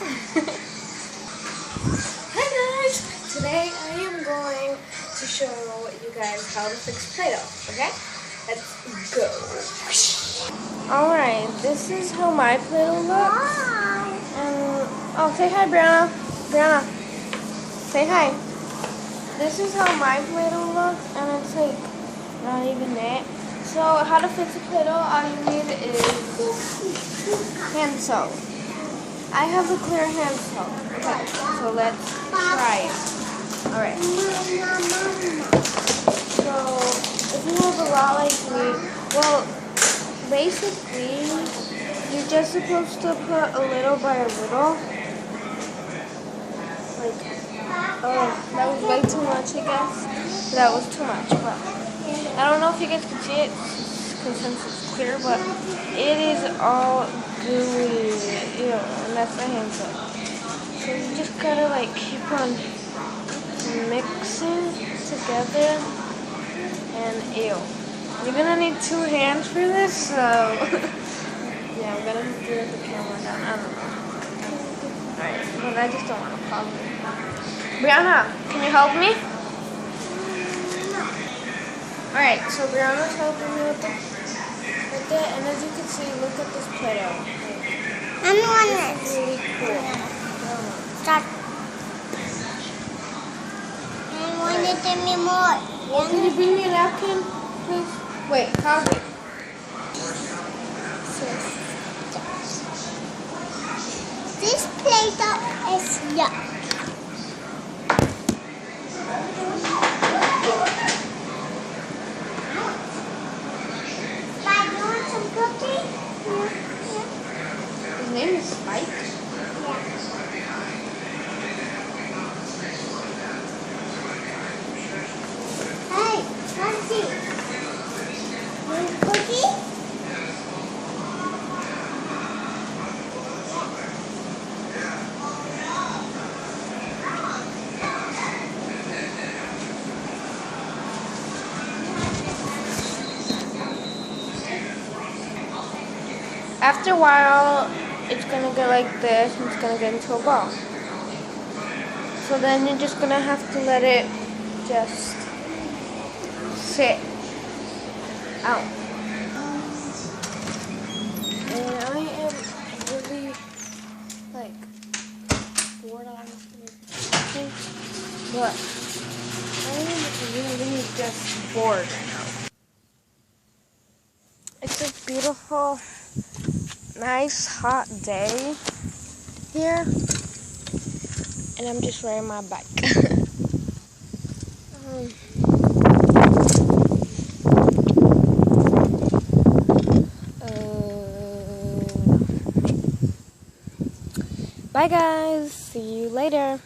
Hi guys! Today I am going to show you guys how to fix Play-Doh, okay? Let's go. Alright, this is how my Play-Doh looks. Oh, say hi, Brianna. Brianna, say hi. This is how my Play-Doh looks, and it's like not even that. So how to fix a Play-Doh, all you need is hand soap. I have the clear hand soap. Okay, so let's try it. Alright. So if you have a lot like me, well, basically you're just supposed to put a little by a little. Like, oh, that was way too much, I guess. That was too much, but I don't know if you guys can see it since it's clear, but it is all gooey, and that's the hand soap. So you just gotta like keep on mixing together, and ew. You're gonna need 2 hands for this, so yeah, I'm gonna have to get the camera down. I don't know. Alright, but I just don't want to pause it. Brianna, can you help me? Alright, so Brianna's helping me with that, and as you can see, look at this Play-Doh. I'm on it. This is really cool. Start. I want it to be more. Well, can you bring me a napkin, please? Wait, how big? This Play-Doh is yuck. His name is Spike? Hey, Nancy. Want a cookie? After a while, it's going to get like this, and it's going to get into a ball. So then you're just going to have to let it just sit out. And I am really, like, bored on this, but I am really just bored right now. It's a beautiful, nice hot day here, and I'm just riding my bike. Bye guys, see you later.